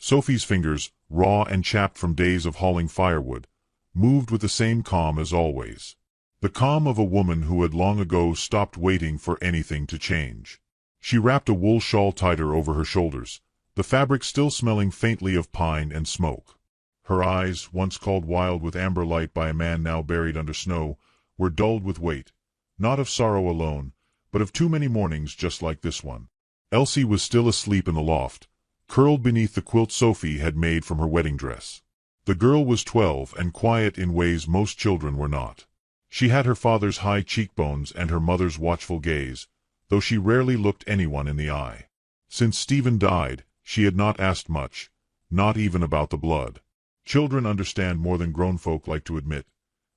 Sophie's fingers, raw and chapped from days of hauling firewood, moved with the same calm as always. The calm of a woman who had long ago stopped waiting for anything to change. She wrapped a wool shawl tighter over her shoulders, the fabric still smelling faintly of pine and smoke. Her eyes, once called wild with amber light by a man now buried under snow, were dulled with weight, not of sorrow alone, but of too many mornings just like this one. Elsie was still asleep in the loft, curled beneath the quilt Sophie had made from her wedding dress. The girl was 12 and quiet in ways most children were not. She had her father's high cheekbones and her mother's watchful gaze, though she rarely looked anyone in the eye. Since Stephen died, she had not asked much, not even about the blood. Children understand more than grown folk like to admit,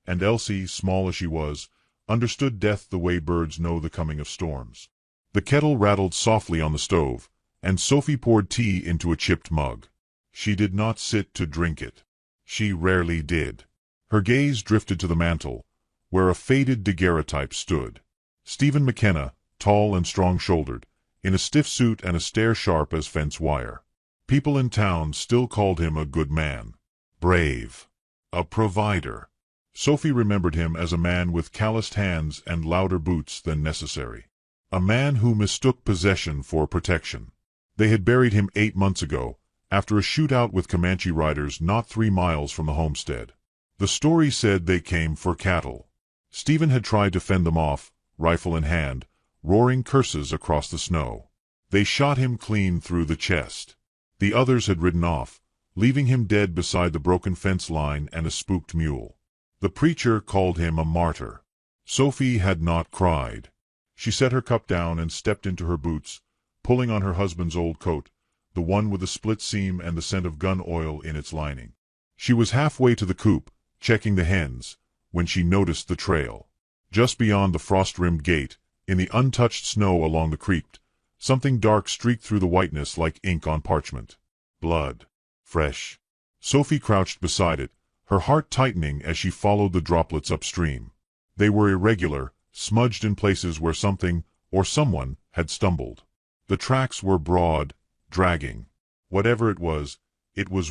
and Elsie, small as she was, understood death the way birds know the coming of storms. The kettle rattled softly on the stove, and Sophie poured tea into a chipped mug. She did not sit to drink it. She rarely did. Her gaze drifted to the mantel, where a faded daguerreotype stood. Stephen McKenna, tall and strong-shouldered, in a stiff suit and a stare sharp as fence wire. People in town still called him a good man. Brave. A provider. Sophie remembered him as a man with calloused hands and louder boots than necessary. A man who mistook possession for protection. They had buried him 8 months ago, after a shootout with Comanche riders not 3 miles from the homestead. The story said they came for cattle. Stephen had tried to fend them off, rifle in hand, roaring curses across the snow. They shot him clean through the chest. The others had ridden off, leaving him dead beside the broken fence line and a spooked mule. The preacher called him a martyr. Sophie had not cried. She set her cup down and stepped into her boots, pulling on her husband's old coat, the one with the split seam and the scent of gun oil in its lining. She was halfway to the coop, checking the hens, when she noticed the trail. Just beyond the frost-rimmed gate, in the untouched snow along the creek, something dark streaked through the whiteness like ink on parchment. Blood. Fresh. Sophie crouched beside it, her heart tightening as she followed the droplets upstream. They were irregular, smudged in places where something, or someone, had stumbled. The tracks were broad, dragging. Whatever it was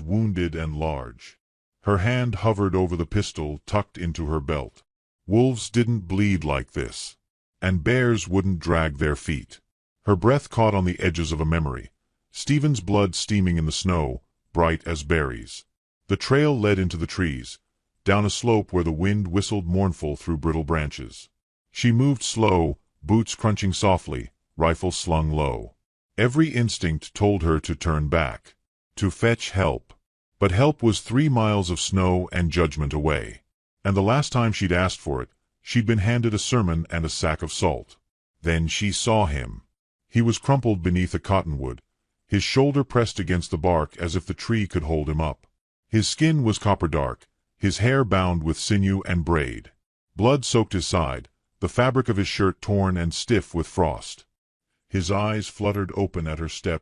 wounded and large. Her hand hovered over the pistol tucked into her belt. Wolves didn't bleed like this. And bears wouldn't drag their feet. Her breath caught on the edges of a memory. Stephen's blood steaming in the snow, bright as berries. The trail led into the trees, down a slope where the wind whistled mournful through brittle branches. She moved slow, boots crunching softly, rifle slung low. Every instinct told her to turn back, to fetch help. But help was 3 miles of snow and judgment away. And the last time she'd asked for it, she'd been handed a sermon and a sack of salt. Then she saw him. He was crumpled beneath a cottonwood, his shoulder pressed against the bark as if the tree could hold him up. His skin was copper dark, his hair bound with sinew and braid. Blood soaked his side, the fabric of his shirt torn and stiff with frost. His eyes fluttered open at her step,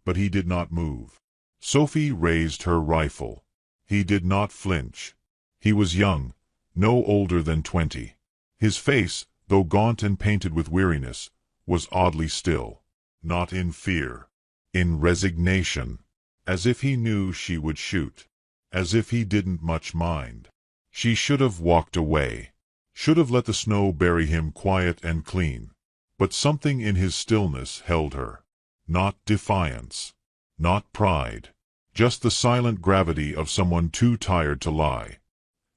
but he did not move. Sophie raised her rifle. He did not flinch. He was young, no older than 20. His face, though gaunt and painted with weariness, was oddly still. Not in fear. In resignation. As if he knew she would shoot. As if he didn't much mind. She should have walked away. Should have let the snow bury him quiet and clean. But something in his stillness held her. Not defiance. Not pride. Just the silent gravity of someone too tired to lie.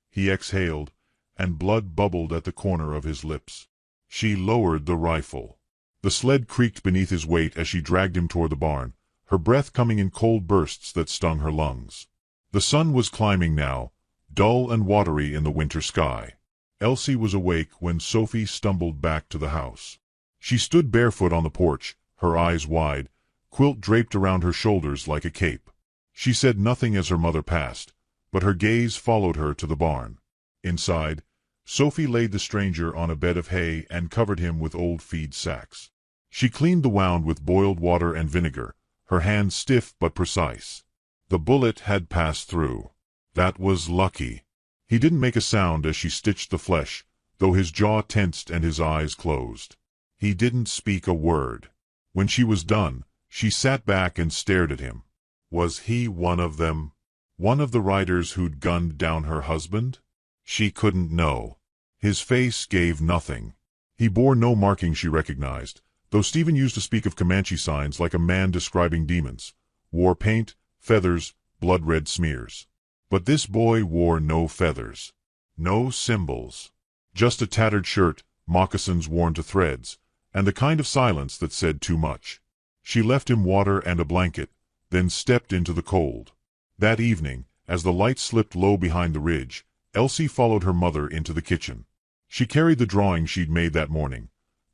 He exhaled, and blood bubbled at the corner of his lips. She lowered the rifle. The sled creaked beneath his weight as she dragged him toward the barn, her breath coming in cold bursts that stung her lungs. The sun was climbing now, dull and watery in the winter sky. Elsie was awake when Sophie stumbled back to the house. She stood barefoot on the porch, her eyes wide, quilt draped around her shoulders like a cape. She said nothing as her mother passed, but her gaze followed her to the barn. Inside, Sophie laid the stranger on a bed of hay and covered him with old feed sacks. She cleaned the wound with boiled water and vinegar, her hands stiff but precise. The bullet had passed through. That was lucky. He didn't make a sound as she stitched the flesh, though his jaw tensed and his eyes closed. He didn't speak a word. When she was done, she sat back and stared at him. Was he one of them? One of the riders who'd gunned down her husband? She couldn't know. His face gave nothing. He bore no marking she recognized, though Stephen used to speak of Comanche signs like a man describing demons. Wore paint, feathers, blood-red smears. But this boy wore no feathers. No symbols. Just a tattered shirt, moccasins worn to threads, and the kind of silence that said too much. She left him water and a blanket, then stepped into the cold. That evening, as the light slipped low behind the ridge, Elsie followed her mother into the kitchen. She carried the drawing she'd made that morning.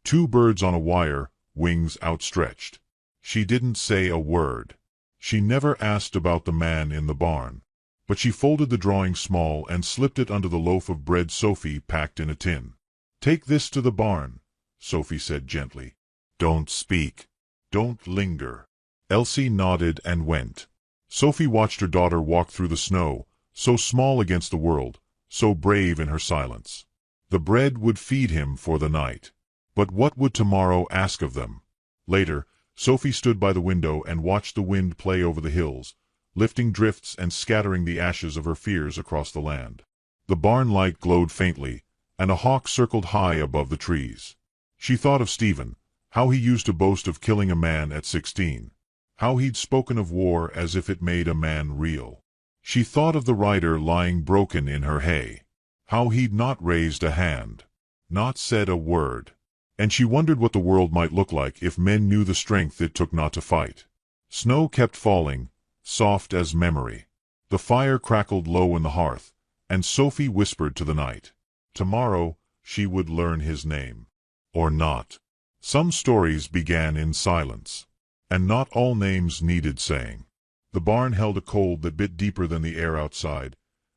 2 birds on a wire, wings outstretched. She didn't say a word. She never asked about the man in the barn. But she folded the drawing small and slipped it under the loaf of bread Sophie packed in a tin. "Take this to the barn," Sophie said gently. "Don't speak. Don't linger." Elsie nodded and went. Sophie watched her daughter walk through the snow, so small against the world, so brave in her silence. The bread would feed him for the night. But what would tomorrow ask of them? Later, Sophie stood by the window and watched the wind play over the hills, lifting drifts and scattering the ashes of her fears across the land. The barn light glowed faintly, and a hawk circled high above the trees. She thought of Stephen, how he used to boast of killing a man at 16. How he'd spoken of war as if it made a man real. She thought of the rider lying broken in her hay. How he'd not raised a hand, not said a word. And she wondered what the world might look like if men knew the strength it took not to fight. Snow kept falling, soft as memory. The fire crackled low in the hearth, and Sophie whispered to the night. Tomorrow she would learn his name. Or not. Some stories began in silence. And not all names needed saying. The barn held a cold that bit deeper than the air outside,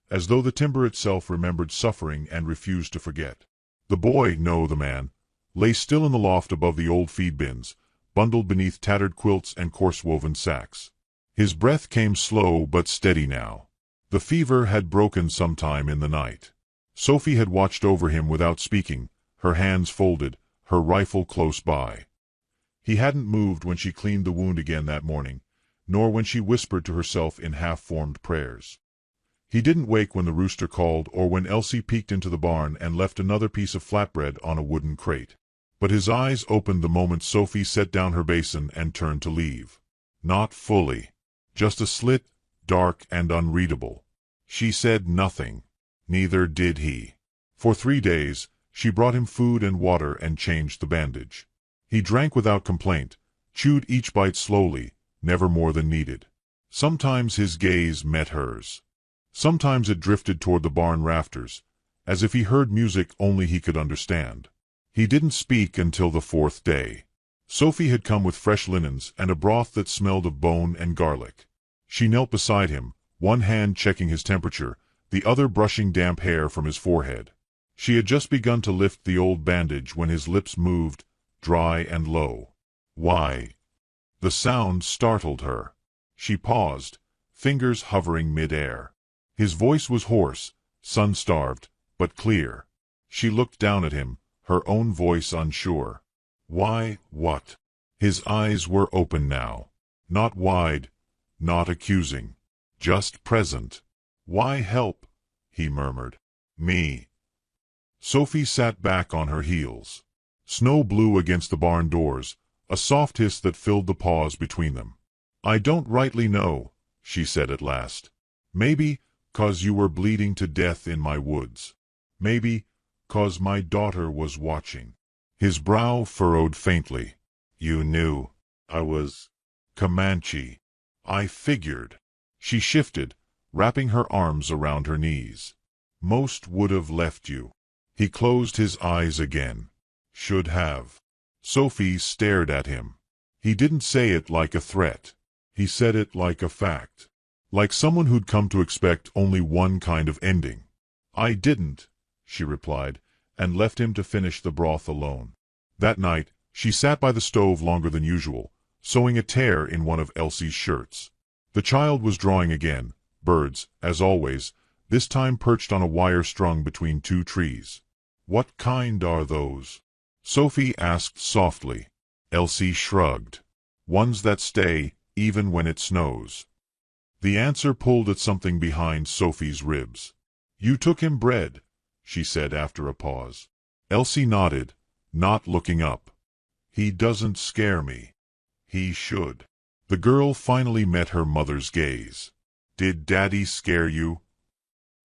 as though the timber itself remembered suffering and refused to forget. The boy, no, the man, lay still in the loft above the old feed bins, bundled beneath tattered quilts and coarse-woven sacks. His breath came slow but steady now. The fever had broken sometime in the night. Sophie had watched over him without speaking, her hands folded, her rifle close by. He hadn't moved when she cleaned the wound again that morning, nor when she whispered to herself in half-formed prayers. He didn't wake when the rooster called or when Elsie peeked into the barn and left another piece of flatbread on a wooden crate. But his eyes opened the moment Sophie set down her basin and turned to leave. Not fully. Just a slit, dark and unreadable. She said nothing. Neither did he. For 3 days, she brought him food and water and changed the bandage. He drank without complaint, chewed each bite slowly, never more than needed. Sometimes his gaze met hers. Sometimes it drifted toward the barn rafters, as if he heard music only he could understand. He didn't speak until the 4th day. Sophie had come with fresh linens and a broth that smelled of bone and garlic. She knelt beside him, one hand checking his temperature, the other brushing damp hair from his forehead. She had just begun to lift the old bandage when his lips moved, dry and low. "Why?" The sound startled her. She paused, fingers hovering mid-air. His voice was hoarse, sun-starved, but clear. She looked down at him, her own voice unsure. "Why, what?" His eyes were open now. Not wide, not accusing. Just present. "Why help?" he murmured. "Me." Sophie sat back on her heels. Snow blew against the barn doors, a soft hiss that filled the pause between them. "I don't rightly know," she said at last. "Maybe 'cause you were bleeding to death in my woods. Maybe 'cause my daughter was watching." His brow furrowed faintly. "You knew I was Comanche." "I figured." She shifted, wrapping her arms around her knees. "Most would have left you." He closed his eyes again. "Should have." Sophie stared at him. He didn't say it like a threat. He said it like a fact. Like someone who'd come to expect only one kind of ending. "I didn't," she replied, and left him to finish the broth alone. That night, she sat by the stove longer than usual, sewing a tear in one of Elsie's shirts. The child was drawing again, birds, as always, this time perched on a wire strung between 2 trees. "What kind are those?" Sophie asked softly. Elsie shrugged. "Ones that stay, even when it snows." The answer pulled at something behind Sophie's ribs. "You took him bread," she said after a pause. Elsie nodded, not looking up. "He doesn't scare me. He should." The girl finally met her mother's gaze. "Did Daddy scare you?"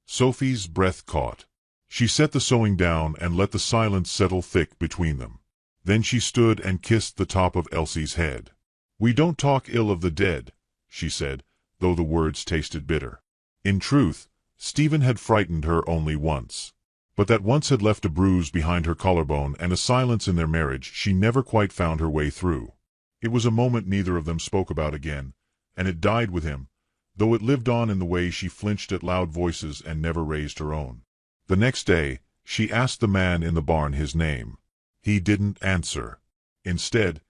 Sophie's breath caught. She set the sewing down and let the silence settle thick between them. Then she stood and kissed the top of Elsie's head. "We don't talk ill of the dead," she said, though the words tasted bitter. In truth, Stephen had frightened her only once. But that once had left a bruise behind her collarbone and a silence in their marriage she never quite found her way through. It was a moment neither of them spoke about again, and it died with him, though it lived on in the way she flinched at loud voices and never raised her own. The next day, she asked the man in the barn his name. He didn't answer. Instead,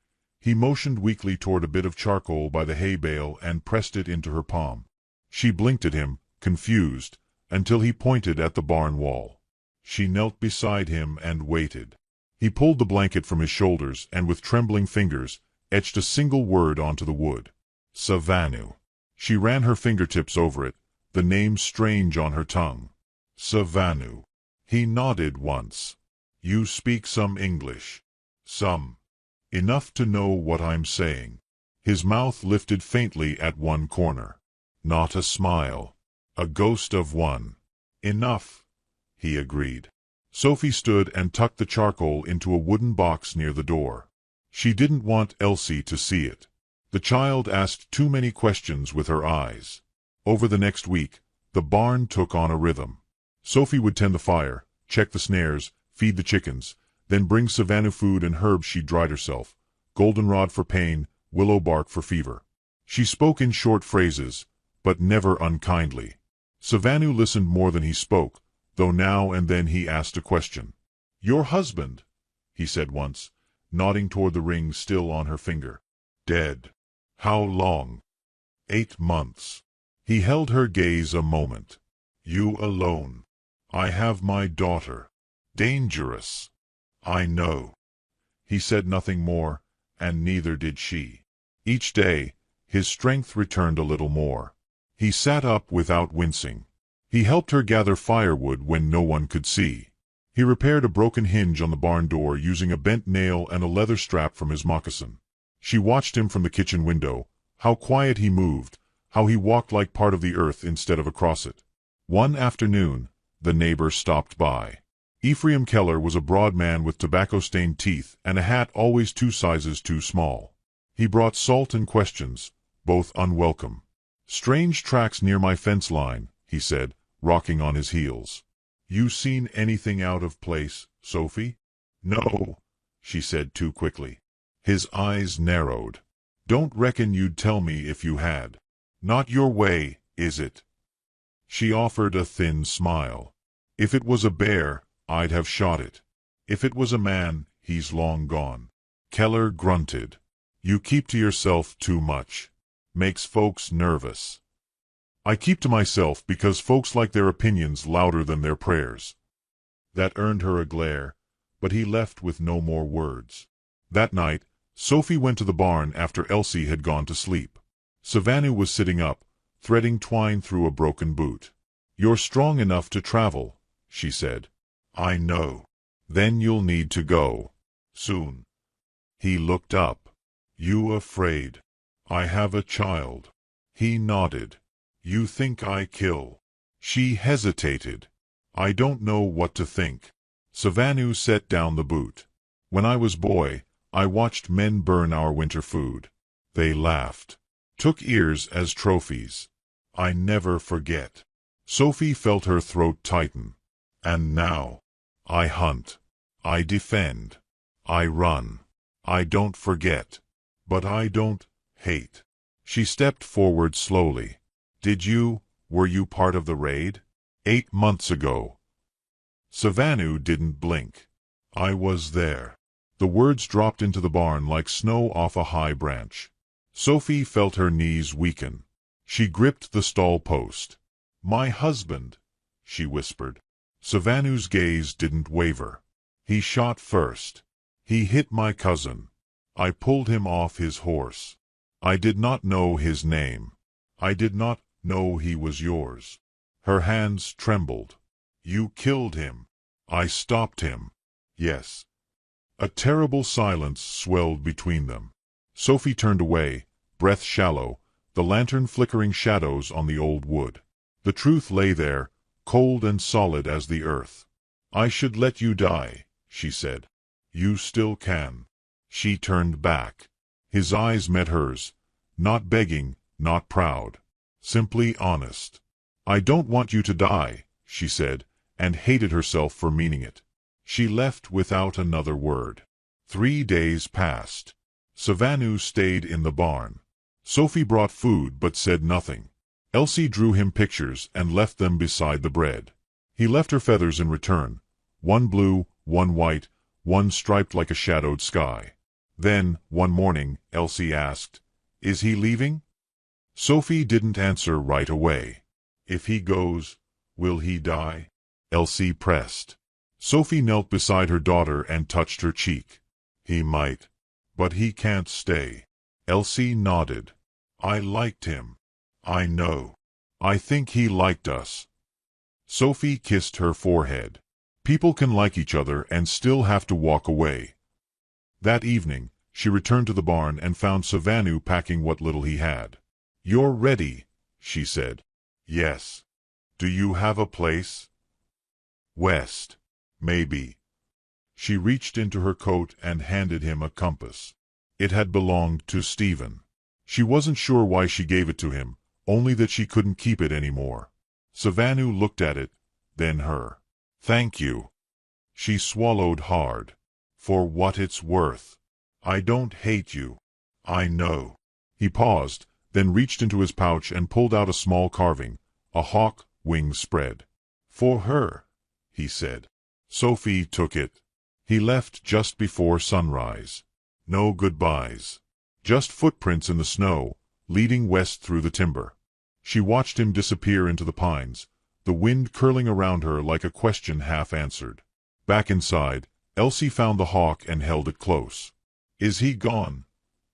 he motioned weakly toward a bit of charcoal by the hay bale and pressed it into her palm. She blinked at him, confused, until he pointed at the barn wall. She knelt beside him and waited. He pulled the blanket from his shoulders and with trembling fingers etched a single word onto the wood. Savanu. She ran her fingertips over it, the name strange on her tongue. Savanu. He nodded once. "You speak some English." "Some. Enough to know what I'm saying." His mouth lifted faintly at one corner. Not a smile. A ghost of one. "Enough," he agreed. Sophie stood and tucked the charcoal into a wooden box near the door. She didn't want Elsie to see it. The child asked too many questions with her eyes. Over the next week, the barn took on a rhythm. Sophie would tend the fire, check the snares, feed the chickens, then bring Savannah food and herbs she'd dried herself, goldenrod for pain, willow bark for fever. She spoke in short phrases, but never unkindly. Savannah listened more than he spoke, though now and then he asked a question. "Your husband," he said once, nodding toward the ring still on her finger. "Dead." "How long?" 8 months. He held her gaze a moment. "You alone." "I have my daughter." "Dangerous." "I know." He said nothing more, and neither did she. Each day, his strength returned a little more. He sat up without wincing. He helped her gather firewood when no one could see. He repaired a broken hinge on the barn door using a bent nail and a leather strap from his moccasin. She watched him from the kitchen window, how quiet he moved, how he walked like part of the earth instead of across it. One afternoon, the neighbor stopped by. Ephraim Keller was a broad man with tobacco-stained teeth and a hat always 2 sizes too small. He brought salt and questions, both unwelcome. "Strange tracks near my fence line," he said, rocking on his heels. "You seen anything out of place, Sophie?" "No," she said too quickly. His eyes narrowed. "Don't reckon you'd tell me if you had. Not your way, is it?" She offered a thin smile. "If it was a bear, I'd have shot it. If it was a man, he's long gone." Keller grunted. "You keep to yourself too much. Makes folks nervous." "I keep to myself because folks like their opinions louder than their prayers." That earned her a glare, but he left with no more words. That night, Sophie went to the barn after Elsie had gone to sleep. Savannah was sitting up, threading twine through a broken boot. "You're strong enough to travel," she said. "I know. Then you'll need to go. Soon." He looked up. "You afraid? I have a child." He nodded. "You think I kill?" She hesitated. "I don't know what to think." Savannah set down the boot. "When I was boy, I watched men burn our winter food. They laughed. Took ears as trophies. I never forget." Sophie felt her throat tighten. "And now, I hunt. I defend. I run. I don't forget. But I don't hate." She stepped forward slowly. Were you part of the raid?" 8 months ago." Savannah didn't blink. "I was there." The words dropped into the barn like snow off a high branch. Sophie felt her knees weaken. She gripped the stall post. "My husband," she whispered. Savannah's gaze didn't waver. "He shot first. He hit my cousin. I pulled him off his horse. I did not know his name. I did not No, he was yours. Her hands trembled. You killed him. I stopped him. Yes. A terrible silence swelled between them. Sophie turned away, breath shallow, the lantern flickering shadows on the old wood. The truth lay there, cold and solid as the earth. I should let you die, she said. You still can. She turned back. His eyes met hers, not begging, not proud, simply honest. I don't want you to die, she said, and hated herself for meaning it. She left without another word. 3 days passed. Savanu stayed in the barn. Sophie brought food but said nothing. Elsie drew him pictures and left them beside the bread. He left her feathers in return, one blue, one white, one striped like a shadowed sky. Then, one morning, Elsie asked, "Is he leaving?" Sophie didn't answer right away. "If he goes, will he die?" Elsie pressed. Sophie knelt beside her daughter and touched her cheek. "He might. But he can't stay." Elsie nodded. "I liked him. I know. I think he liked us." Sophie kissed her forehead. People can like each other and still have to walk away. That evening, she returned to the barn and found Savanu packing what little he had. "You're ready," she said. "Yes. Do you have a place?" "West. Maybe." She reached into her coat and handed him a compass. It had belonged to Stephen. She wasn't sure why she gave it to him, only that she couldn't keep it anymore. Savanu looked at it, then her. "Thank you." She swallowed hard. "For what it's worth. I don't hate you. I know." He paused, then reached into his pouch and pulled out a small carving, a hawk, wings spread. "For her," he said. Sophie took it. He left just before sunrise. No goodbyes. Just footprints in the snow, leading west through the timber. She watched him disappear into the pines, the wind curling around her like a question half answered. Back inside, Elsie found the hawk and held it close. "Is he gone?"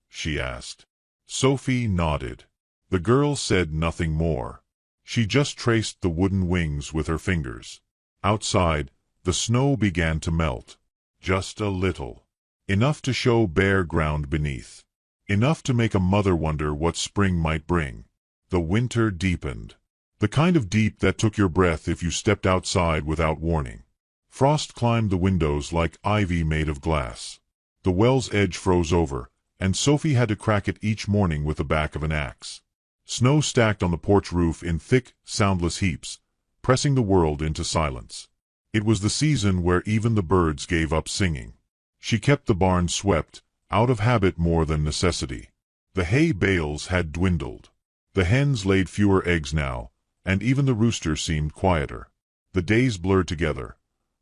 she asked. Sophie nodded. The girl said nothing more. She just traced the wooden wings with her fingers. Outside, the snow began to melt. Just a little. Enough to show bare ground beneath. Enough to make a mother wonder what spring might bring. The winter deepened. The kind of deep that took your breath if you stepped outside without warning. Frost climbed the windows like ivy made of glass. The well's edge froze over, and Sophie had to crack it each morning with the back of an axe. Snow stacked on the porch roof in thick, soundless heaps, pressing the world into silence. It was the season where even the birds gave up singing. She kept the barn swept, out of habit more than necessity. The hay bales had dwindled. The hens laid fewer eggs now, and even the rooster seemed quieter. The days blurred together.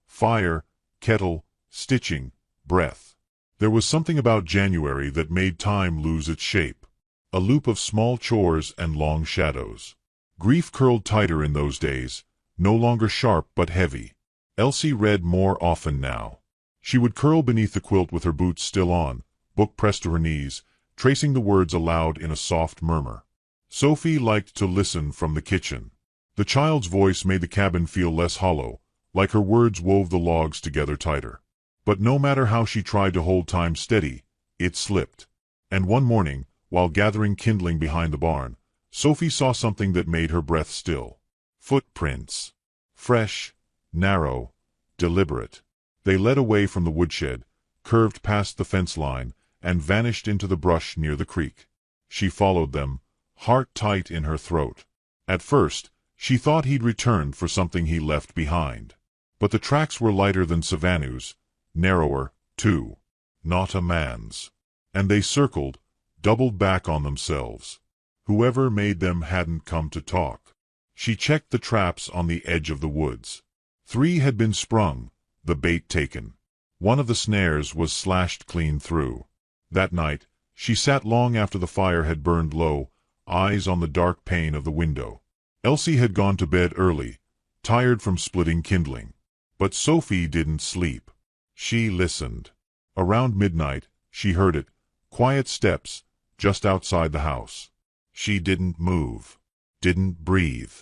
Fire, kettle, stitching, breath. There was something about January that made time lose its shape. A loop of small chores and long shadows. Grief curled tighter in those days, no longer sharp but heavy. Elsie read more often now. She would curl beneath the quilt with her boots still on, book pressed to her knees, tracing the words aloud in a soft murmur. Sophie liked to listen from the kitchen. The child's voice made the cabin feel less hollow, like her words wove the logs together tighter. But no matter how she tried to hold time steady, it slipped. And one morning, while gathering kindling behind the barn, Sophie saw something that made her breath still. Footprints. Fresh, narrow, deliberate. They led away from the woodshed, curved past the fence line, and vanished into the brush near the creek. She followed them, heart tight in her throat. At first, she thought he'd returned for something he left behind. But the tracks were lighter than Savanu's, narrower, too. Not a man's. And they circled, doubled back on themselves. Whoever made them hadn't come to talk. She checked the traps on the edge of the woods. 3 had been sprung, the bait taken. One of the snares was slashed clean through. That night, she sat long after the fire had burned low, eyes on the dark pane of the window. Elsie had gone to bed early, tired from splitting kindling. But Sophie didn't sleep. She listened. Around midnight, she heard it, quiet steps, just outside the house. She didn't move. didn't breathe.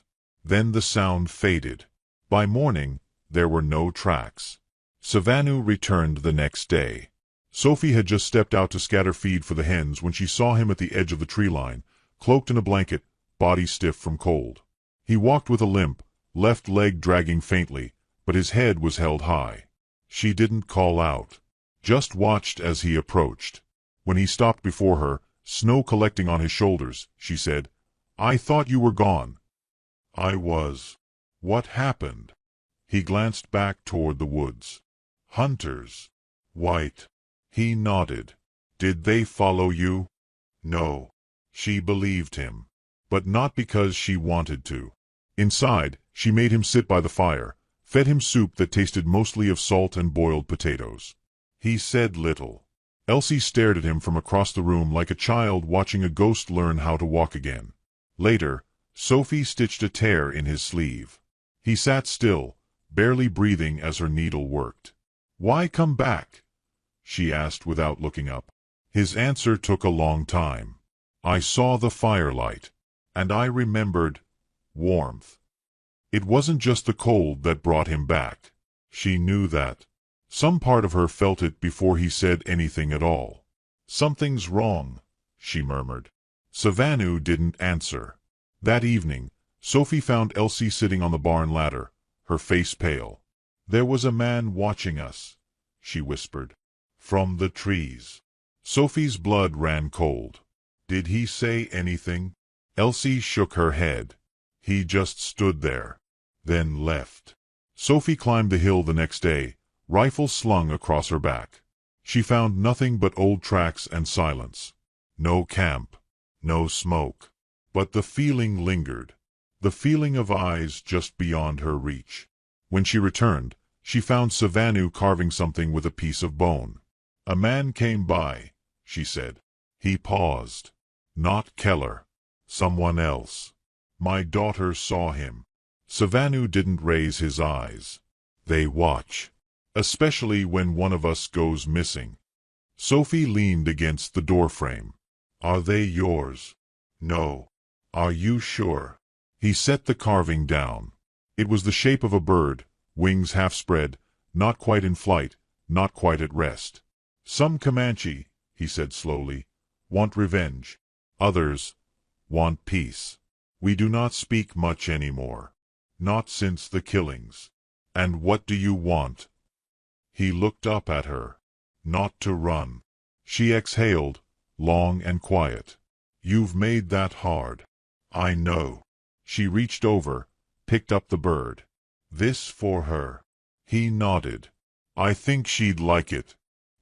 Then the sound faded. By morning, there were no tracks. Savanu returned the next day. Sophie had just stepped out to scatter feed for the hens when she saw him at the edge of the tree line, cloaked in a blanket, body stiff from cold. He walked with a limp, left leg dragging faintly, but his head was held high. She didn't call out, just watched as he approached. When he stopped before her, snow collecting on his shoulders, she said, "I thought you were gone." "I was." "What happened?" He glanced back toward the woods. "Hunters. White." He nodded. "Did they follow you?" "No." She believed him. But not because she wanted to. Inside, she made him sit by the fire, fed him soup that tasted mostly of salt and boiled potatoes. He said little. Elsie stared at him from across the room like a child watching a ghost learn how to walk again. Later, Sophie stitched a tear in his sleeve. He sat still, barely breathing as her needle worked. "Why come back?" she asked without looking up. His answer took a long time. "I saw the firelight, and I remembered warmth." It wasn't just the cold that brought him back. She knew that. Some part of her felt it before he said anything at all. "Something's wrong," she murmured. Savanu didn't answer. That evening, Sophie found Elsie sitting on the barn ladder, her face pale. "There was a man watching us," she whispered. "From the trees." Sophie's blood ran cold. "Did he say anything?" Elsie shook her head. "He just stood there, then left." Sophie climbed the hill the next day, rifle slung across her back. She found nothing but old tracks and silence. No camp, no smoke. But the feeling lingered. The feeling of eyes just beyond her reach. When she returned, she found Savanu carving something with a piece of bone. "A man came by," she said. He paused. "Not Keller. Someone else. My daughter saw him." Savanu didn't raise his eyes. "They watch. Especially when one of us goes missing." Sophie leaned against the doorframe. "Are they yours?" "No." "Are you sure?" He set the carving down. It was the shape of a bird, wings half spread, not quite in flight, not quite at rest. "Some Comanche," he said slowly, "want revenge. Others want peace. We do not speak much anymore. Not since the killings." "And what do you want?" He looked up at her. "Not to run." She exhaled, long and quiet. "You've made that hard." "I know." She reached over, picked up the bird. "This for her." He nodded. "I think she'd like it."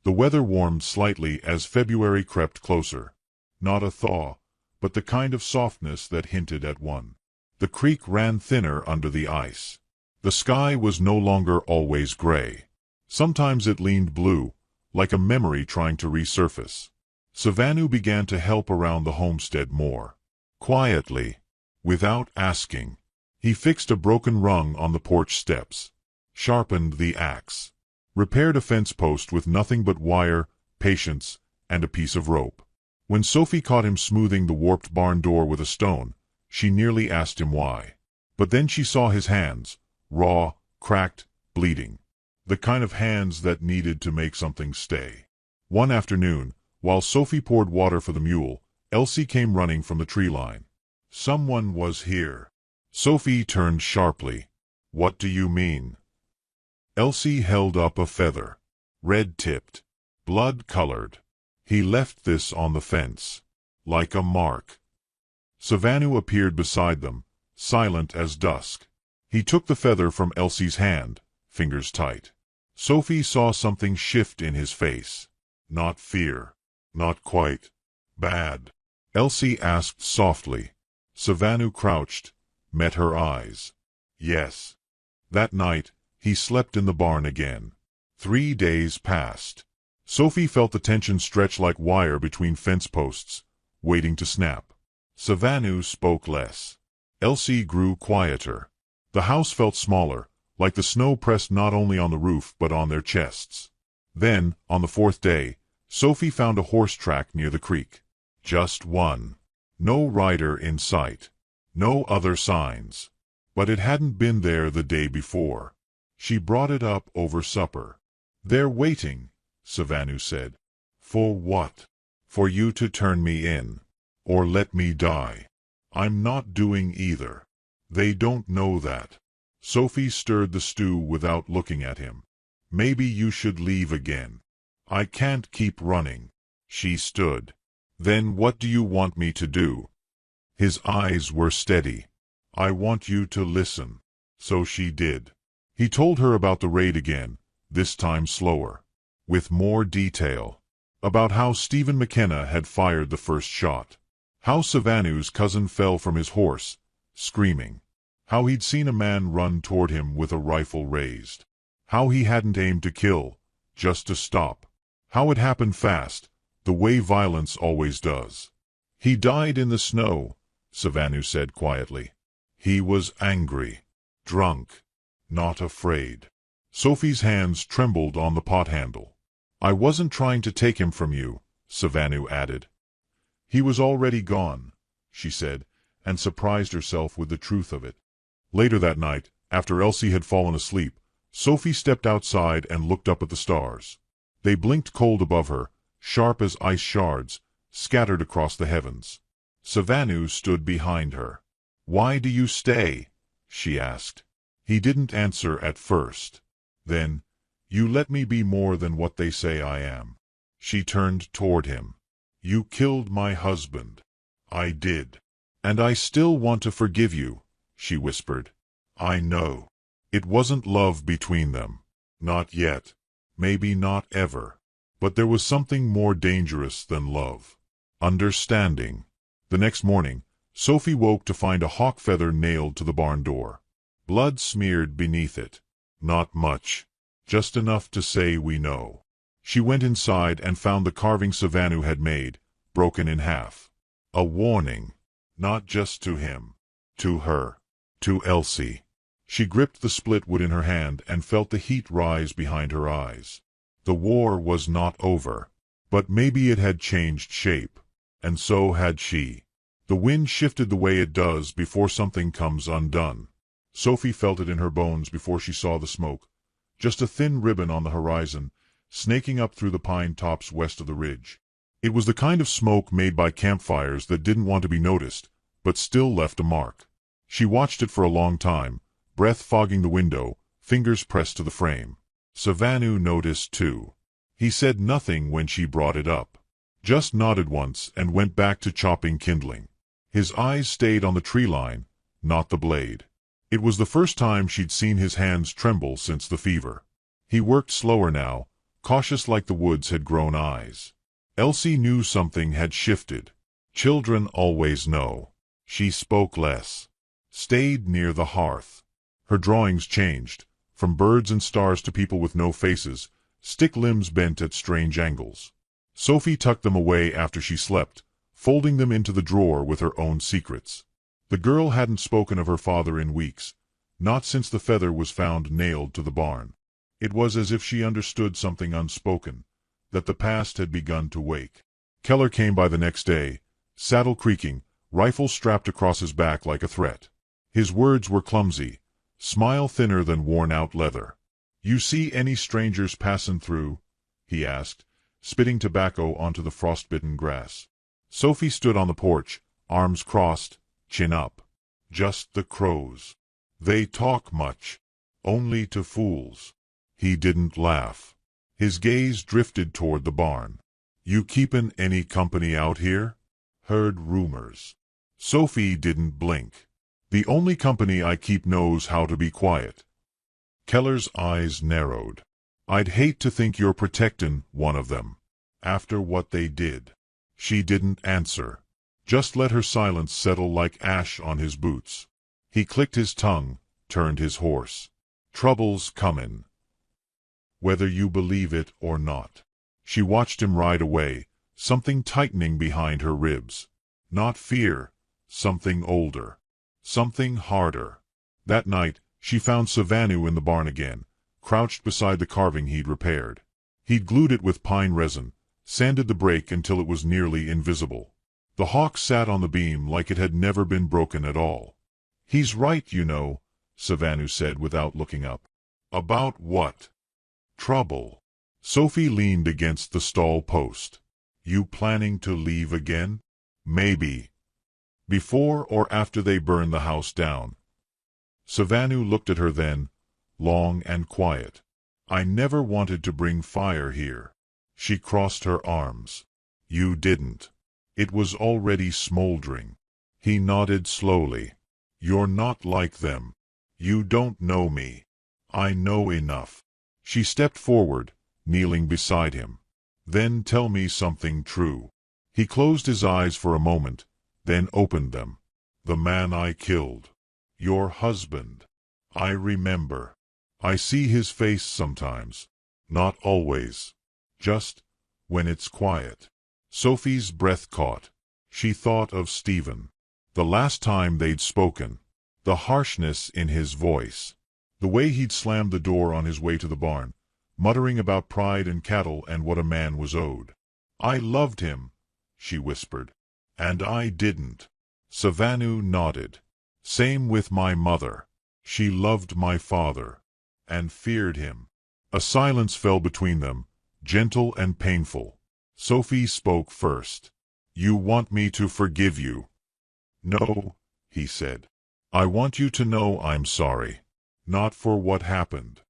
The weather warmed slightly as February crept closer. Not a thaw, but the kind of softness that hinted at one. The creek ran thinner under the ice. The sky was no longer always gray. Sometimes it leaned blue, like a memory trying to resurface. Savanu began to help around the homestead more. Quietly, without asking. He fixed a broken rung on the porch steps. Sharpened the axe. Repaired a fence post with nothing but wire, patience, and a piece of rope. When Sophie caught him smoothing the warped barn door with a stone, she nearly asked him why. But then she saw his hands, raw, cracked, bleeding. The kind of hands that needed to make something stay. One afternoon, while Sophie poured water for the mule, Elsie came running from the tree line. "Someone was here." Sophie turned sharply. "What do you mean?" Elsie held up a feather. Red-tipped. Blood-colored. "He left this on the fence. Like a mark." Savanu appeared beside them, silent as dusk. He took the feather from Elsie's hand, fingers tight. Sophie saw something shift in his face. Not fear. Not quite. Bad. Elsie asked softly. Savanu crouched, met her eyes. Yes. That night, he slept in the barn again. 3 days passed. Sophie felt the tension stretch like wire between fence posts, waiting to snap. Savanu spoke less. Elsie grew quieter. The house felt smaller, like the snow pressed not only on the roof but on their chests. Then, on the 4th day, Sophie found a horse track near the creek. Just one. No rider in sight. No other signs. But it hadn't been there the day before. She brought it up over supper. "They're waiting," Savanu said. "For what?" "For you to turn me in. Or let me die." "I'm not doing either." "They don't know that." Sophie stirred the stew without looking at him. "Maybe you should leave again." "I can't keep running." She stood. "Then what do you want me to do?" His eyes were steady. "I want you to listen." So she did. He told her about the raid again, this time slower, with more detail. About how Stephen McKenna had fired the first shot. How Savanu's cousin fell from his horse, screaming. How he'd seen a man run toward him with a rifle raised. How he hadn't aimed to kill, just to stop. How it happened fast, the way violence always does. "He died in the snow," Savanu said quietly. "He was angry. Drunk. Not afraid." Sophie's hands trembled on the pot handle. "I wasn't trying to take him from you," Savanu added. "He was already gone," she said, and surprised herself with the truth of it. Later that night, after Elsie had fallen asleep, Sophie stepped outside and looked up at the stars. They blinked cold above her, sharp as ice shards, scattered across the heavens. Savanu stood behind her. "Why do you stay?" she asked. He didn't answer at first. Then, "You let me be more than what they say I am." She turned toward him. "You killed my husband." "I did. And I still want to forgive you," she whispered. "I know. It wasn't love between them. Not yet. Maybe not ever. But there was something more dangerous than love. Understanding." The next morning, Sophie woke to find a hawk feather nailed to the barn door. Blood smeared beneath it. Not much. Just enough to say we know. She went inside and found the carving Savanu had made, broken in half. A warning. Not just to him. To her. To Elsie. She gripped the split wood in her hand and felt the heat rise behind her eyes. The war was not over. But maybe it had changed shape. And so had she. The wind shifted the way it does before something comes undone. Sophie felt it in her bones before she saw the smoke. Just a thin ribbon on the horizon, snaking up through the pine tops west of the ridge. It was the kind of smoke made by campfires that didn't want to be noticed, but still left a mark. She watched it for a long time, breath fogging the window, fingers pressed to the frame. Savanu noticed too. He said nothing when she brought it up. Just nodded once and went back to chopping kindling. His eyes stayed on the tree line, not the blade. It was the first time she'd seen his hands tremble since the fever. He worked slower now, cautious like the woods had grown eyes. Elsie knew something had shifted. Children always know. She spoke less. Stayed near the hearth. Her drawings changed, from birds and stars to people with no faces, stick limbs bent at strange angles. Sophie tucked them away after she slept, folding them into the drawer with her own secrets. The girl hadn't spoken of her father in weeks, not since the feather was found nailed to the barn. It was as if she understood something unspoken, that the past had begun to wake. Keller came by the next day, saddle creaking, rifle strapped across his back like a threat. His words were clumsy, smile thinner than worn-out leather. "You see any strangers passin' through?" he asked, spitting tobacco onto the frostbitten grass. Sophie stood on the porch, arms crossed, chin up. "Just the crows. They talk much. Only to fools." He didn't laugh. His gaze drifted toward the barn. "You keepin' any company out here?" "Heard rumors." Sophie didn't blink. "The only company I keep knows how to be quiet." Keller's eyes narrowed. "I'd hate to think you're protectin' one of them. After what they did." She didn't answer. Just let her silence settle like ash on his boots. He clicked his tongue, turned his horse. "Trouble's comin'. Whether you believe it or not." She watched him ride away, something tightening behind her ribs. Not fear, something older. Something harder. That night, she found Savanu in the barn again, crouched beside the carving he'd repaired. He'd glued it with pine resin, sanded the break until it was nearly invisible. The hawk sat on the beam like it had never been broken at all. "He's right, you know," Savanu said without looking up. "About what?" "Trouble." Sophie leaned against the stall post. "You planning to leave again?" "Maybe." "Before or after they burn the house down?" Savanu looked at her then, long and quiet. "I never wanted to bring fire here." She crossed her arms. "You didn't. It was already smoldering." He nodded slowly. "You're not like them. You don't know me." "I know enough." She stepped forward, kneeling beside him. "Then tell me something true." He closed his eyes for a moment, then opened them. "The man I killed. Your husband. I remember. I see his face sometimes. Not always. Just when it's quiet." Sophie's breath caught. She thought of Stephen. The last time they'd spoken. The harshness in his voice. The way he'd slammed the door on his way to the barn, muttering about pride and cattle and what a man was owed. "I loved him," she whispered. "And I didn't." Savanu nodded. "Same with my mother. She loved my father. And feared him." A silence fell between them, gentle and painful. Sophie spoke first. "You want me to forgive you?" "No," he said. "I want you to know I'm sorry. Not for what happened,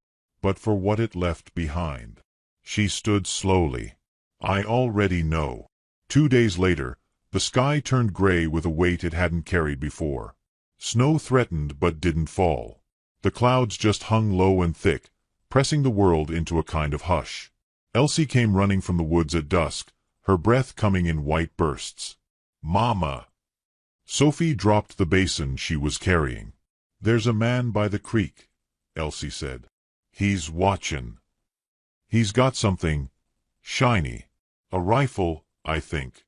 but for what it left behind." She stood slowly. "I already know." 2 days later, the sky turned gray with a weight it hadn't carried before. Snow threatened but didn't fall. The clouds just hung low and thick, pressing the world into a kind of hush. Elsie came running from the woods at dusk, her breath coming in white bursts. "Mama!" Sophie dropped the basin she was carrying. "There's a man by the creek," Elsie said. "He's watchin'. He's got something shiny. A rifle, I think."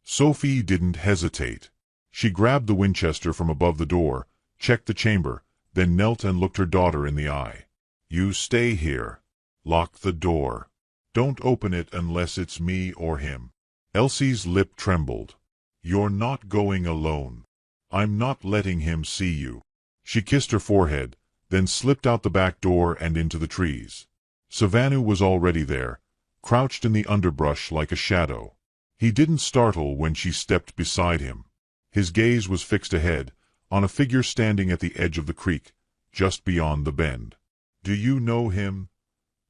Sophie didn't hesitate. She grabbed the Winchester from above the door, checked the chamber, then knelt and looked her daughter in the eye. "You stay here. Lock the door. Don't open it unless it's me or him." Elsie's lip trembled. "You're not going alone. I'm not letting him see you." She kissed her forehead, then slipped out the back door and into the trees. Savanu was already there, crouched in the underbrush like a shadow. He didn't startle when she stepped beside him. His gaze was fixed ahead, on a figure standing at the edge of the creek, just beyond the bend. "Do you know him?"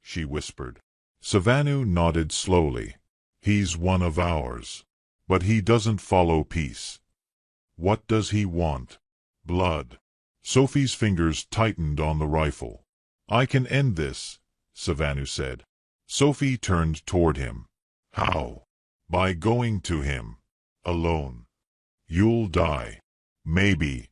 she whispered. Savanu nodded slowly. "He's one of ours. But he doesn't follow peace." "What does he want?" "Blood." Sophie's fingers tightened on the rifle. "I can end this," Savanu said. Sophie turned toward him. "How?" "By going to him. Alone. You'll die. Maybe."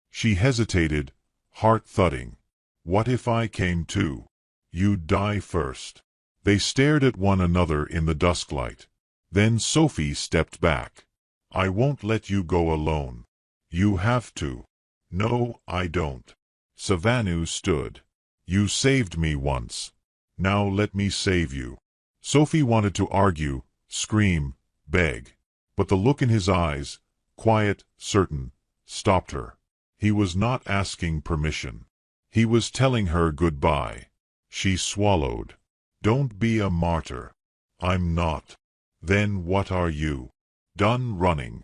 She hesitated, heart thudding. "What if I came too?" "You'd die first." They stared at one another in the dusklight. Then Sophie stepped back. "I won't let you go alone. You have to." "No, I don't." Savanu stood. "You saved me once. Now let me save you." Sophie wanted to argue, scream, beg. But the look in his eyes, quiet, certain, stopped her. He was not asking permission. He was telling her goodbye. She swallowed. "Don't be a martyr." "I'm not." "Then what are you?" "Done running."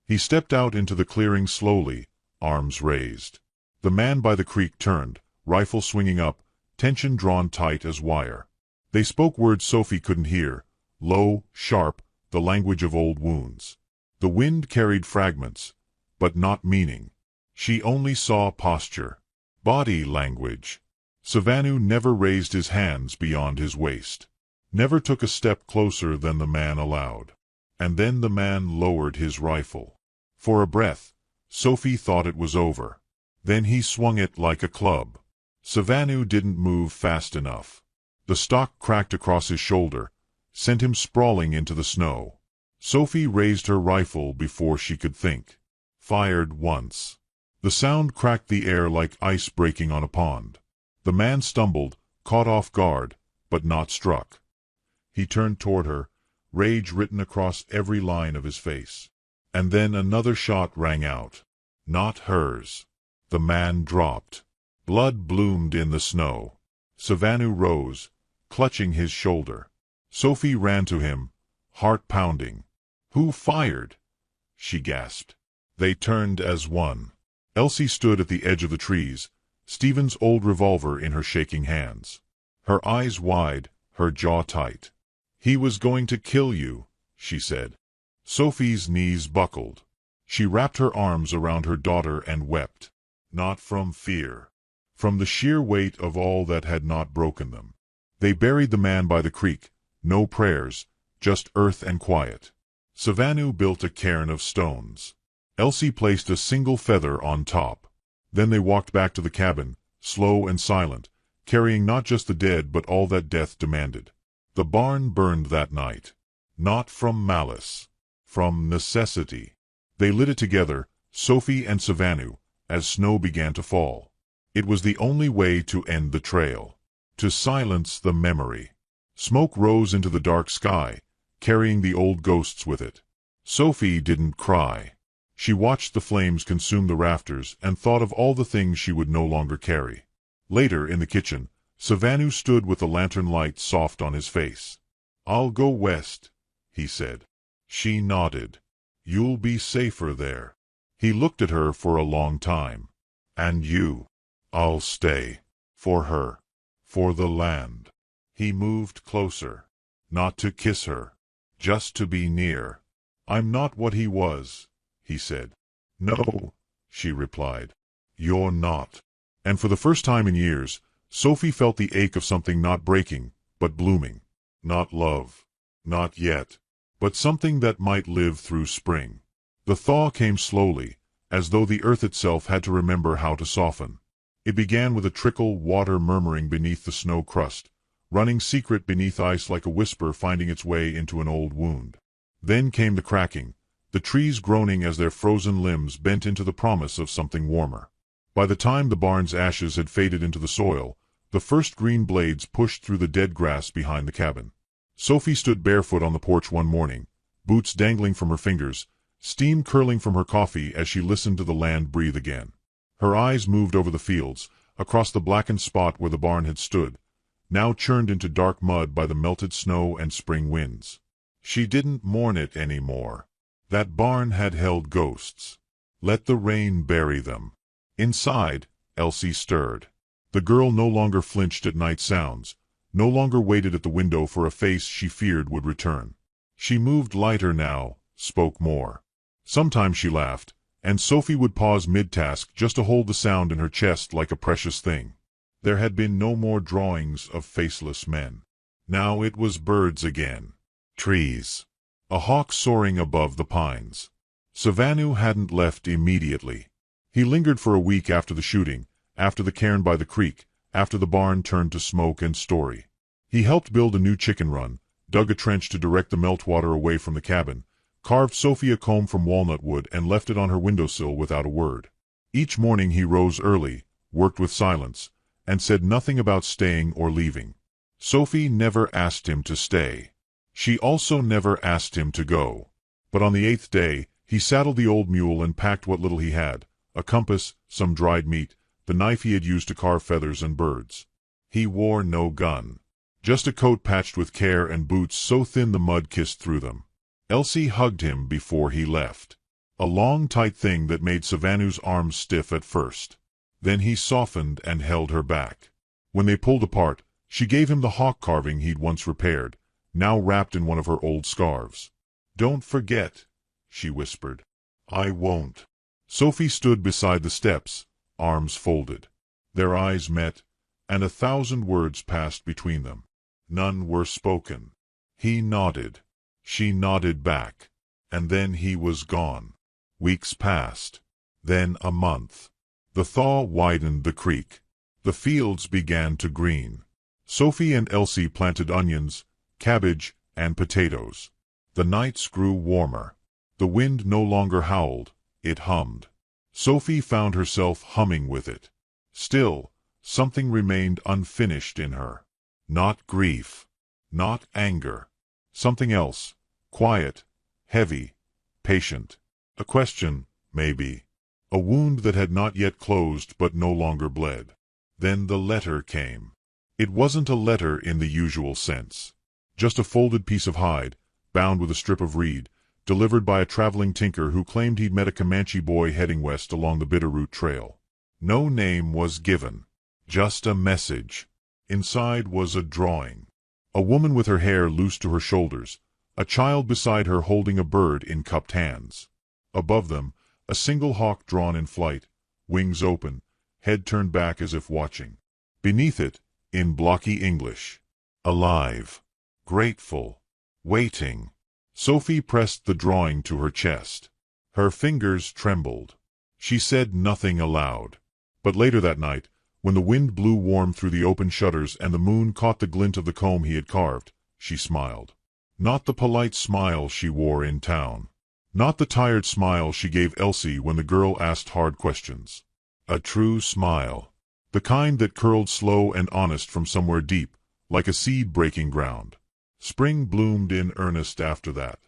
He stepped out into the clearing slowly, arms raised. The man by the creek turned, rifle swinging up, tension drawn tight as wire. They spoke words Sophie couldn't hear, low, sharp, the language of old wounds. The wind carried fragments, but not meaning. She only saw posture, body language. Savanu never raised his hands beyond his waist. Never took a step closer than the man allowed. And then the man lowered his rifle. For a breath, Sophie thought it was over. Then he swung it like a club. Savanu didn't move fast enough. The stock cracked across his shoulder, sent him sprawling into the snow. Sophie raised her rifle before she could think. Fired once. The sound cracked the air like ice breaking on a pond. The man stumbled, caught off guard, but not struck. He turned toward her, rage written across every line of his face. And then another shot rang out. Not hers. The man dropped. Blood bloomed in the snow. Savanu rose, clutching his shoulder. Sophie ran to him, heart pounding. "Who fired?" she gasped. They turned as one. Elsie stood at the edge of the trees, Stephen's old revolver in her shaking hands. Her eyes wide, her jaw tight. "He was going to kill you," she said. Sophie's knees buckled. She wrapped her arms around her daughter and wept. Not from fear. From the sheer weight of all that had not broken them. They buried the man by the creek. No prayers, just earth and quiet. Savanu built a cairn of stones. Elsie placed a single feather on top. Then they walked back to the cabin, slow and silent, carrying not just the dead but all that death demanded. The barn burned that night. Not from malice. From necessity. They lit it together, Sophie and Savanu, as snow began to fall. It was the only way to end the trail. To silence the memory. Smoke rose into the dark sky, carrying the old ghosts with it. Sophie didn't cry. She watched the flames consume the rafters and thought of all the things she would no longer carry. Later, in the kitchen, Savanu stood with the lantern light soft on his face. "I'll go west," he said. She nodded. "You'll be safer there." He looked at her for a long time. "And you?" "I'll stay. For her. For the land." He moved closer. Not to kiss her. Just to be near. "I'm not what he was," he said. "No," she replied. "You're not." And for the first time in years, Sophie felt the ache of something not breaking, but blooming. Not love. Not yet. But something that might live through spring. The thaw came slowly, as though the earth itself had to remember how to soften. It began with a trickle, water murmuring beneath the snow crust, running secret beneath ice like a whisper finding its way into an old wound. Then came the cracking, the trees groaning as their frozen limbs bent into the promise of something warmer. By the time the barn's ashes had faded into the soil, the first green blades pushed through the dead grass behind the cabin. Sophie stood barefoot on the porch one morning, boots dangling from her fingers, steam curling from her coffee as she listened to the land breathe again. Her eyes moved over the fields, across the blackened spot where the barn had stood, now churned into dark mud by the melted snow and spring winds. She didn't mourn it any more. That barn had held ghosts. Let the rain bury them. Inside, Elsie stirred. The girl no longer flinched at night sounds, no longer waited at the window for a face she feared would return. She moved lighter now, spoke more. Sometimes she laughed, and Sophie would pause mid-task just to hold the sound in her chest like a precious thing. There had been no more drawings of faceless men. Now it was birds again. Trees. A hawk soaring above the pines. Savanu hadn't left immediately. He lingered for a week after the shooting, after the cairn by the creek, after the barn turned to smoke and story. He helped build a new chicken run, dug a trench to direct the meltwater away from the cabin, carved Sophie a comb from walnut wood and left it on her windowsill without a word. Each morning he rose early, worked with silence, and said nothing about staying or leaving. Sophie never asked him to stay. She also never asked him to go. But on the 8th day, he saddled the old mule and packed what little he had, a compass, some dried meat, the knife he had used to carve feathers and birds. He wore no gun. Just a coat patched with care and boots so thin the mud kissed through them. Elsie hugged him before he left. A long, tight thing that made Savanu's arms stiff at first. Then he softened and held her back. When they pulled apart, she gave him the hawk carving he'd once repaired, now wrapped in one of her old scarves. "Don't forget," she whispered. "I won't." Sophie stood beside the steps, arms folded. Their eyes met, and 1,000 words passed between them. None were spoken. He nodded. She nodded back. And then he was gone. Weeks passed. Then a month. The thaw widened the creek. The fields began to green. Sophie and Elsie planted onions, cabbage, and potatoes. The nights grew warmer. The wind no longer howled, it hummed. Sophie found herself humming with it. Still, something remained unfinished in her. Not grief. Not anger. Something else. Quiet. Heavy. Patient. A question, maybe. A wound that had not yet closed but no longer bled. Then the letter came. It wasn't a letter in the usual sense. Just a folded piece of hide, bound with a strip of reed, delivered by a traveling tinker who claimed he'd met a Comanche boy heading west along the Bitterroot Trail. No name was given. Just a message. Inside was a drawing. A woman with her hair loose to her shoulders, a child beside her holding a bird in cupped hands. Above them, a single hawk drawn in flight, wings open, head turned back as if watching. Beneath it, in blocky English, alive, grateful, waiting. Sophie pressed the drawing to her chest. Her fingers trembled. She said nothing aloud. But later that night, when the wind blew warm through the open shutters and the moon caught the glint of the comb he had carved, she smiled. Not the polite smile she wore in town. Not the tired smile she gave Elsie when the girl asked hard questions. A true smile. The kind that curled slow and honest from somewhere deep, like a seed breaking ground. Spring bloomed in earnest after that.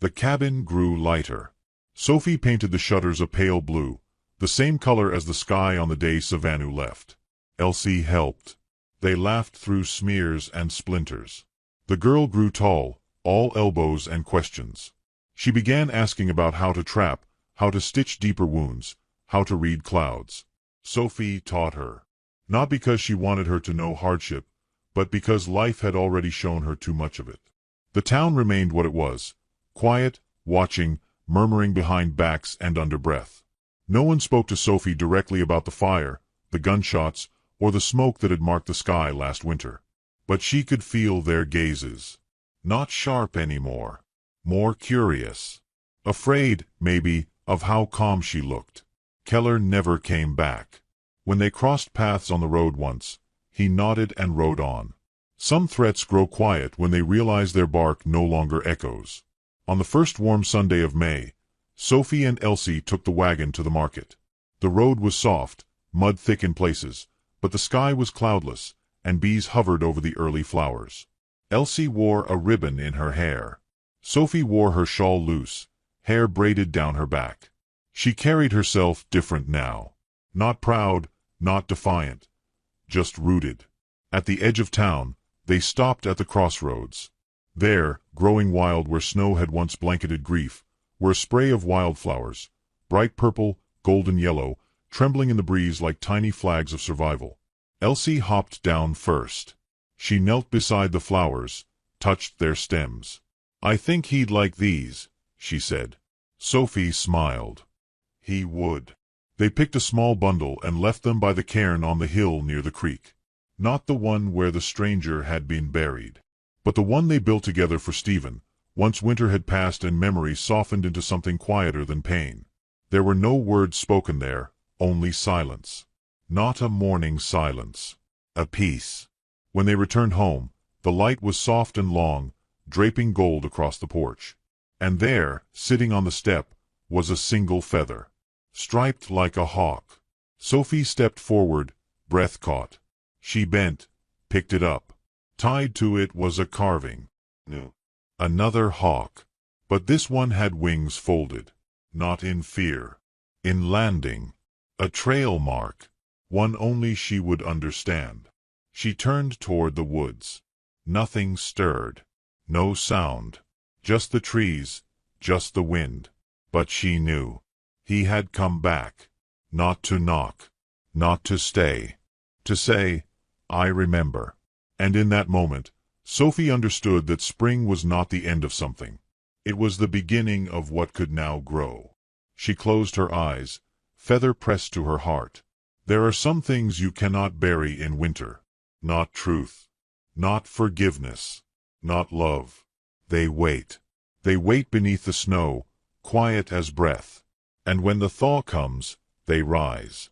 The cabin grew lighter. Sophie painted the shutters a pale blue, the same color as the sky on the day Savanu left. Elsie helped. They laughed through smears and splinters. The girl grew tall, all elbows and questions. She began asking about how to trap, how to stitch deeper wounds, how to read clouds. Sophie taught her. Not because she wanted her to know hardship, but because life had already shown her too much of it. The town remained what it was, quiet, watching, murmuring behind backs and under breath. No one spoke to Sophie directly about the fire, the gunshots, or the smoke that had marked the sky last winter. But she could feel their gazes. Not sharp anymore. More curious. Afraid, maybe, of how calm she looked. Keller never came back. When they crossed paths on the road once, he nodded and rode on. Some threats grow quiet when they realize their bark no longer echoes. On the first warm Sunday of May, Sophie and Elsie took the wagon to the market. The road was soft, mud thick in places, but the sky was cloudless, and bees hovered over the early flowers. Elsie wore a ribbon in her hair. Sophie wore her shawl loose, hair braided down her back. She carried herself different now. Not proud, not defiant, just rooted. At the edge of town, they stopped at the crossroads. There, growing wild where snow had once blanketed grief, were a spray of wildflowers, bright purple, golden yellow, trembling in the breeze like tiny flags of survival. Elsie hopped down first. She knelt beside the flowers, touched their stems. "I think he'd like these," she said. Sophie smiled. He would. They picked a small bundle and left them by the cairn on the hill near the creek. Not the one where the stranger had been buried, but the one they built together for Stephen, once winter had passed and memory softened into something quieter than pain. There were no words spoken there, only silence. Not a morning silence. A peace. When they returned home, the light was soft and long, draping gold across the porch. And there, sitting on the step, was a single feather, striped like a hawk. Sophie stepped forward, breath caught. She bent, picked it up. Tied to it was a carving. Another hawk. But this one had wings folded. Not in fear. In landing. A trail mark. One only she would understand. She turned toward the woods. Nothing stirred. No sound. Just the trees, just the wind. But she knew. He had come back. Not to knock. Not to stay. To say, "I remember." And in that moment, Sophie understood that spring was not the end of something. It was the beginning of what could now grow. She closed her eyes, feather pressed to her heart. There are some things you cannot bury in winter. Not truth. Not forgiveness. Not love. They wait. They wait beneath the snow, quiet as breath. And when the thaw comes, they rise.